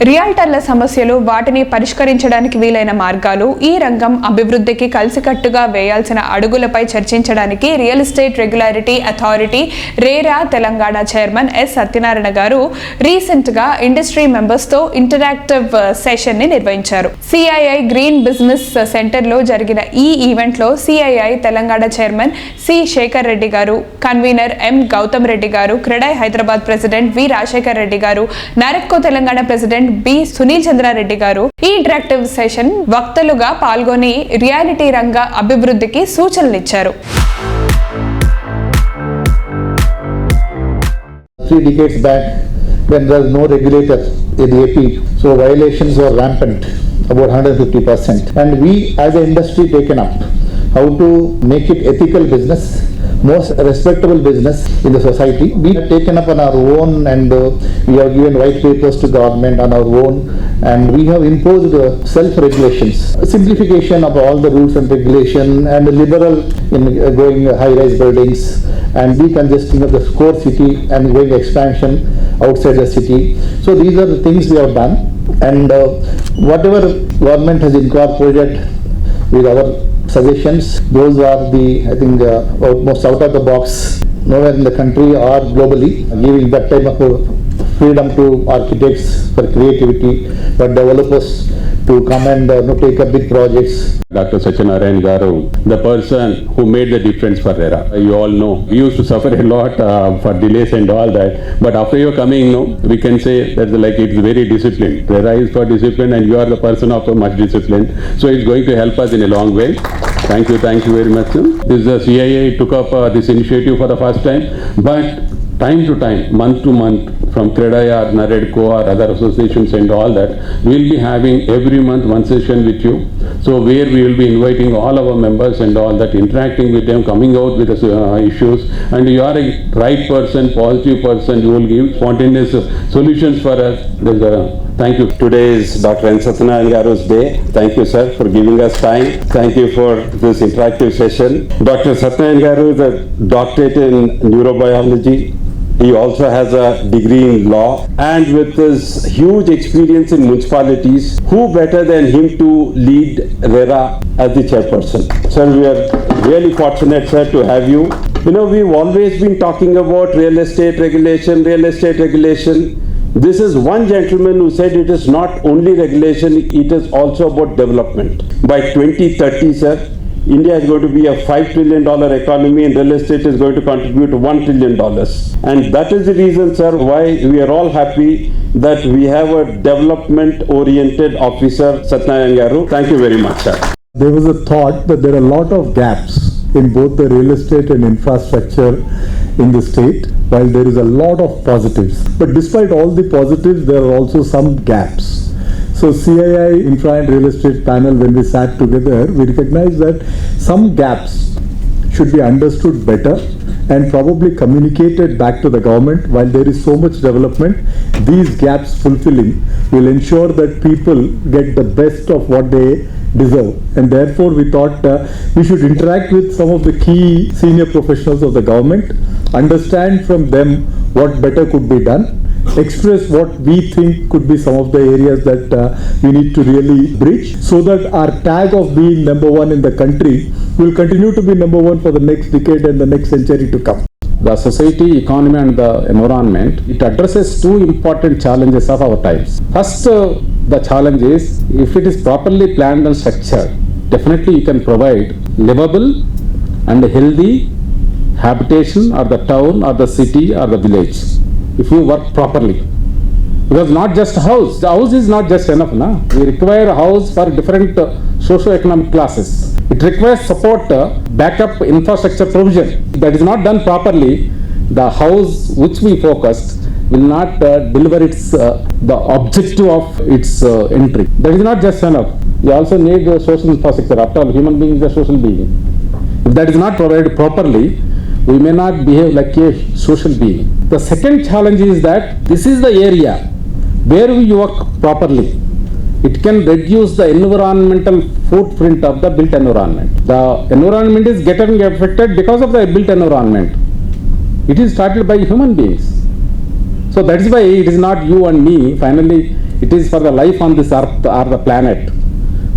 రియాల్టర్ల సమస్యలు, వాటిని పరిష్కరించడానికి వీలైన మార్గాలు, ఈ రంగం అభివృద్ధికి కలిసికట్టుగా వేయాల్సిన అడుగులపై చర్చించడానికి real estate regulatory authority RERA Telangana chairman S Satyanarayana గారు రీసెంట్ గా ఇండస్ట్రీ మెంబర్స్ తో ఇంటరాక్టివ్ సెషన్ ని నిర్వహించారు. CII గ్రీన్ బిజినెస్ సెంటర్ లో జరిగిన ఈ ఈవెంట్ లో CII Telangana chairman C Shekar Reddy garu, convener M Gautam Reddy garu, CREDAI Hyderabad president V Rajasekhar Reddy garu, NAREDCO Telangana president B Sunil Chandrareddy garu ఈ ఇంటరాక్టివ్ సెషన్ వక్తలుగా పాల్గొని రియాలిటీ రంగ అభివృద్ధికి సూచనలు ఇచ్చారు. 3 decades back, when there was no regulator in AP, so violations were rampant, about 150%. And we as an industry taken up how to make it ethical business, most respectable business in the society. We have taken up on our own, and we have given white papers to government on our own, and we have imposed self-regulations, simplification of all the rules and regulation, and liberal in going high-rise buildings and decongesting of the core city and going expansion outside the city. So these are the things we have done, and whatever government has incorporated with our suggestions, those are the, I think, most out of the box, nowhere in the country or globally, giving that type of freedom to architects for creativity, for developers to come and take up big projects. Dr. SATYANARAYANA garu, the person who made the difference for RERA. You all know, we used to suffer a lot for delays and all that, but after your coming, we can say that like it's very disciplined. RERA is for discipline, and you are the person of much discipline, so it's going to help us in a long way. Thank you very much. This CII took up this initiative for the first time, but time to time, month to month, from CREDAI or NAREDCO or other associations and all that, we will be having every month one session with you. So where we will be inviting all our members and all that, interacting with them, coming out with the issues, and you are a right person, positive person, you will give spontaneous solutions for us. Thank you. Today is Dr. N. Satyanarayana Garu's day. Thank you, sir, for giving us time. Thank you for this interactive session. Dr. Satyanarayana Garu is a doctorate in neurobiology. He also has a degree in law, and with his huge experience in municipalities, who better than him to lead RERA as the chairperson? Sir, we are really fortunate, sir, to have you. You know, we've always been talking about real estate regulation. This is one gentleman who said it is not only regulation, it is also about development. By 2030, sir, India is going to be a $5 trillion economy, and real estate is going to contribute $1 trillion. And that is the reason, sir, why we are all happy that we have a development-oriented officer, Satyanarayana Garu. Thank you very much, sir. There was a thought that there are a lot of gaps in both the real estate and infrastructure in the state, while there is a lot of positives. But despite all the positives, there are also some gaps. So CII Infra and Real Estate Panel, when we sat together, we recognized that some gaps should be understood better and probably communicated back to the government. While there is so much development, these gaps fulfilling will ensure that people get the best of what they deserve. And therefore we thought we should interact with some of the key senior professionals of the government, understand from them what better could be done, express what we think could be some of the areas that we need to really bridge, so that our tag of being number one in the country will continue to be number one for the next decade and the next century to come. The society, economy and the environment, it addresses two important challenges of our times. First, the challenge is, if it is properly planned and structured, definitely you can provide livable and healthy habitation or the town or the city or the village, if you work properly. Because not just a house, the house is not just enough, na? We require a house for different socio-economic classes. It requires support, backup infrastructure provision. If that is not done properly, the house which we focused will not deliver its the objective of its entry. That is not just enough. We also need social infrastructure. After all, human being is a social being. If that is not provided properly, we may not behave like a social being. The second challenge is that this is the area where we work properly. It can reduce the environmental footprint of the built environment. The environment is getting affected because of the built environment. It is started by human beings. So that is why it is not you and me. Finally, It is for the life on this earth or the planet.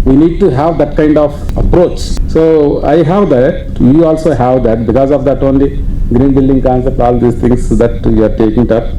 We need to have that kind of approach. So I have that, you also have that. Because of that only green building concept, all these things that we are taking up.